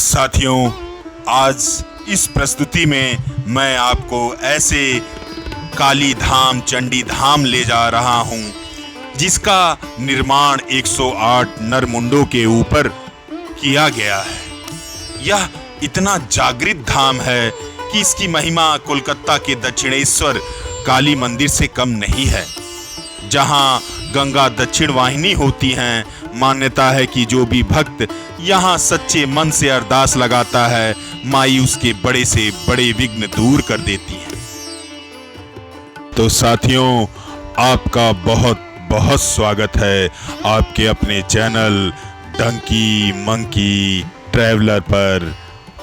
साथियों, आज इस प्रस्तुति में मैं आपको ऐसे काली धाम चंडी धाम ले जा रहा हूं जिसका निर्माण 108 नरमुंडों के ऊपर किया गया है। यह इतना जागृत धाम है कि इसकी महिमा कोलकाता के दक्षिणेश्वर काली मंदिर से कम नहीं है। जहां गंगा दक्षिण वाहिनी होती हैं, मान्यता है कि जो भी भक्त यहाँ सच्चे मन से अरदास लगाता है, माई उसके बड़े से बड़े विघ्न दूर कर देती है। तो साथियों, आपका बहुत बहुत स्वागत है आपके अपने चैनल डंकी मंकी ट्रैवलर पर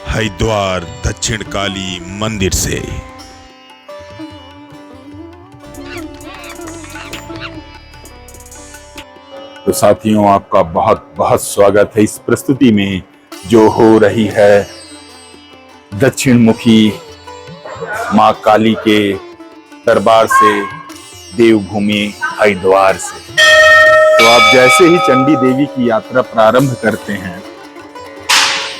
हरिद्वार दक्षिण काली मंदिर से। तो साथियों, आपका बहुत बहुत स्वागत है इस प्रस्तुति में जो हो रही है दक्षिण मुखी मां काली के दरबार से, देवभूमि हरिद्वार से। तो आप जैसे ही चंडी देवी की यात्रा प्रारंभ करते हैं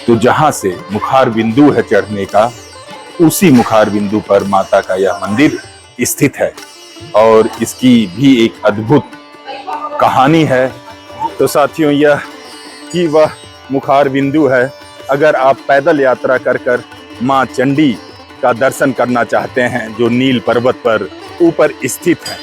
तो जहां से मुखार बिंदु है चढ़ने का, उसी मुखार बिंदु पर माता का यह मंदिर स्थित है और इसकी भी एक अद्भुत कहानी है। तो साथियों, यह ही वह मुखार बिंदु है। अगर आप पैदल यात्रा कर मां चंडी का दर्शन करना चाहते हैं जो नील पर्वत पर ऊपर स्थित है।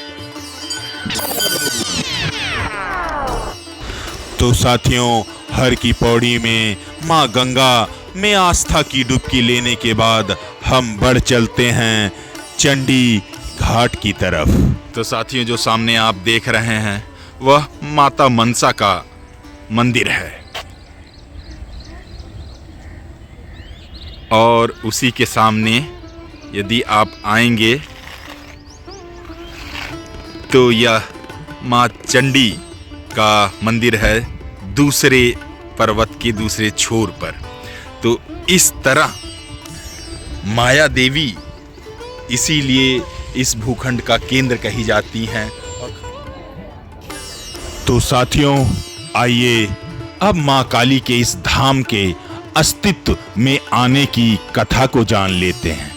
तो साथियों, हर की पौड़ी में मां गंगा में आस्था की डुबकी लेने के बाद हम बढ़ चलते हैं चंडी घाट की तरफ। तो साथियों, जो सामने आप देख रहे हैं वह माता मनसा का मंदिर है और उसी के सामने यदि आप आएंगे तो यह मां चंडी का मंदिर है दूसरे पर्वत के दूसरे छोर पर। तो इस तरह माया देवी इसीलिए इस भूखंड का केंद्र कही जाती हैं। तो साथियों, आइए अब मां काली के इस धाम के अस्तित्व में आने की कथा को जान लेते हैं।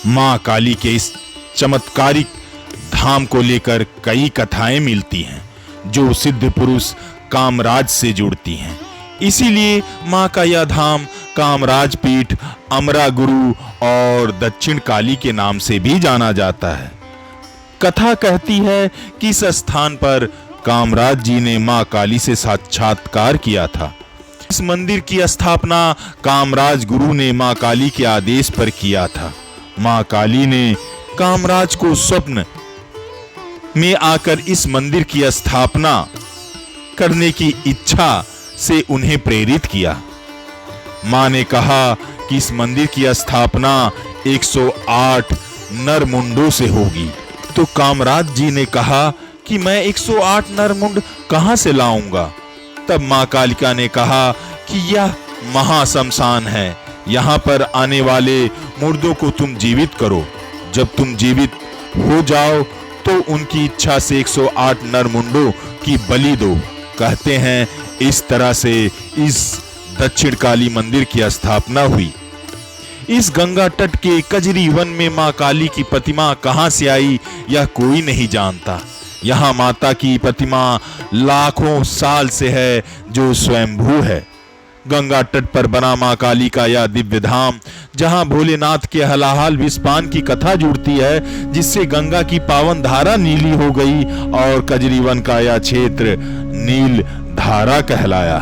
मां काली के इस चमत्कारिक धाम को लेकर कई कथाएं मिलती हैं जो सिद्ध पुरुष कामराज से जुड़ती हैं। इसीलिए मां का यह धाम कामराज पीठ, अमरा गुरु और दक्षिण काली के नाम से भी जाना जाता है। कथा कहती है कि इस स्थान पर कामराज जी ने मां काली से साक्षात्कार किया था। इस मंदिर की स्थापना कामराज गुरु ने मां काली के आदेश पर किया था। मां काली ने कामराज को स्वप्न में आकर इस मंदिर की स्थापना करने की इच्छा से उन्हें प्रेरित किया। मां ने कहा कि इस मंदिर की स्थापना 108 नरमुंडों से होगी। तो कामराज जी ने कहा कि मैं 108 नरमुंड कहां से लाऊंगा। तब मां कालिका ने कहा कि यह महाशमशान है, यहां पर आने वाले मुर्दों को तुम जीवित करो। जब तुम जीवित हो जाओ तो उनकी इच्छा से 108 नरमुंडों की बलि दो। कहते हैं इस तरह से इस दक्षिण काली मंदिर की स्थापना हुई। इस गंगा तट के कजरी वन में मां काली की प्रतिमा कहां से आई यह कोई नहीं जानता। यहाँ माता की प्रतिमा लाखों साल से है जो स्वयंभू है। गंगा तट पर बना मां काली का यह दिव्य धाम, जहां भोलेनाथ के हलाहल विषपान की कथा जुड़ती है, जिससे गंगा की पावन धारा नीली हो गई और कजरी वन का यह क्षेत्र नील धारा कहलाया।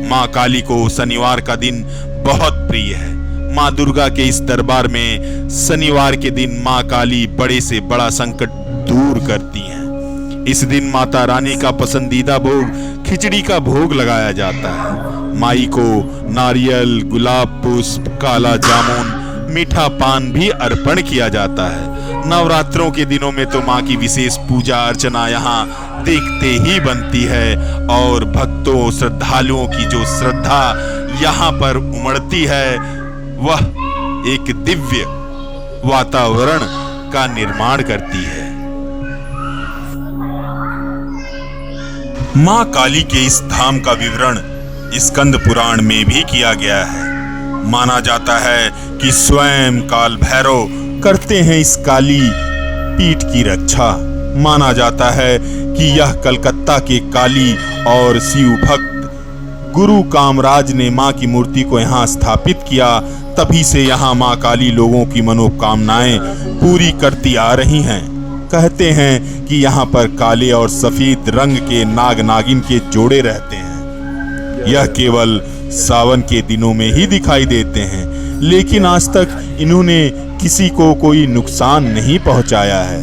मां काली को शनिवार का दिन बहुत प्रिय है। मां दुर्गा के इस दरबार में शनिवार के दिन मां काली बड़े से बड़ा संकट दूर करती हैं। इस दिन माता रानी का पसंदीदा भोग खिचड़ी का भोग लगाया जाता है। माई को नारियल, गुलाब पुष्प, काला जामुन, मीठा पान भी अर्पण किया जाता है। नवरात्रों के दिनों में तो मां की विशेष पूजा अर्चना यहाँ देखते ही बनती है और भक्तों श्रद्धालुओं की जो श्रद्धा यहाँ पर उमड़ती है वह एक दिव्य वातावरण का निर्माण करती है। मां काली के इस धाम का विवरण स्कंद पुराण में भी किया गया है। माना जाता है कि स्वयं काल भैरव करते हैं इस काली पीठ की रक्षा। माना जाता है कि यह कलकत्ता के काली और शिव भक्त गुरु कामराज ने मां की मूर्ति को यहाँ स्थापित किया। तभी से यहाँ मां काली लोगों की मनोकामनाएं पूरी करती आ रही हैं। कहते हैं कि यहाँ पर काले और सफेद रंग के नाग नागिन के जोड़े रहते हैं। यह केवल सावन के दिनों में ही दिखाई देते हैं, लेकिन आज तक इन्होंने किसी को कोई नुकसान नहीं पहुंचाया है।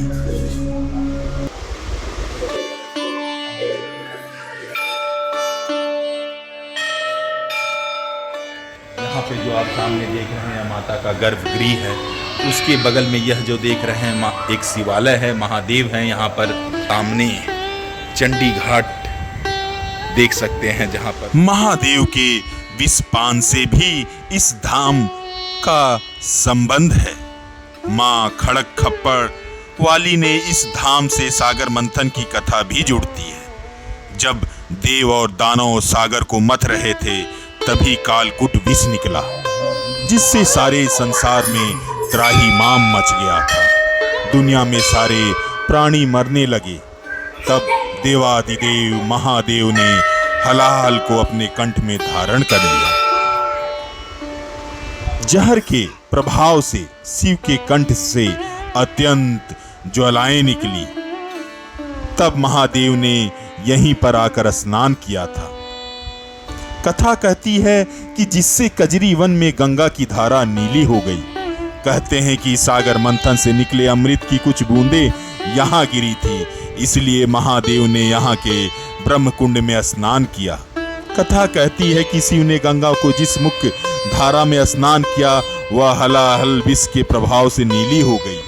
यहाँ पे जो आप सामने देख रहे हैं माता का गर्भगृह है, उसके बगल में यह जो देख रहे हैं एक शिवालय है, महादेव हैं यहाँ पर। सामने चंडी घाट देख सकते हैं जहाँ पर महादेव के विषपान से भी इस धाम का संबंध है। माँ खड़क खप्पड़ वाली ने इस धाम से सागर मंथन की कथा भी जुड़ती है। जब देव और दानव सागर को मथ रहे थे, तभी कालकूट विष निकला, जिससे सारे संसार में त्राहिमाम मच गया था। दुनिया में सारे प्राणी मरने लगे। तब देवादिदेव महादेव ने हलाहल को अपने कंठ में धारण कर लिया। जहर के प्रभाव से शिव के कंठ से अत्यंत ज्वालाएं निकली। तब महादेव ने यहीं पर आकर स्नान किया था। कथा कहती है कि जिससे कजरी वन में गंगा की धारा नीली हो गई। कहते हैं कि सागर मंथन से निकले अमृत की कुछ बूंदें यहाँ गिरी थी, इसलिए महादेव ने यहाँ के ब्रह्मकुंड में स्नान किया। कथा कहती है कि शिव ने गंगा को जिस मुख्य धारा में स्नान किया, वह हलाहल विष के प्रभाव से नीली हो गई।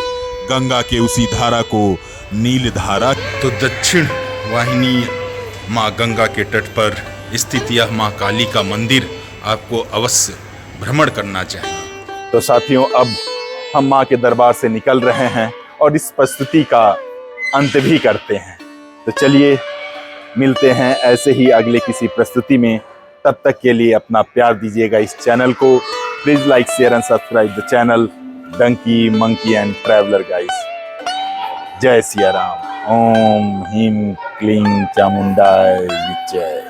गंगा के उसी धारा को नील धारा। तो दक्षिण वाहिनी माँ गंगा के तट पर स्थित यह माँ काली का मंदिर आपको अवश्य भ्रमण करना चाहिए। तो साथियों, अब हम माँ के दरबार से निकल रहे हैं और इस प्रस्तुति का अंत भी करते हैं। तो चलिए मिलते हैं ऐसे ही अगले किसी प्रस्तुति में। तब तक के लिए अपना प्यार दीजिएगा इस चैनल को। Please like share and subscribe the channel donkey monkey and traveller guys. जय सिया राम। ओम ह्रीं क्लीं चामुंडाय विजय।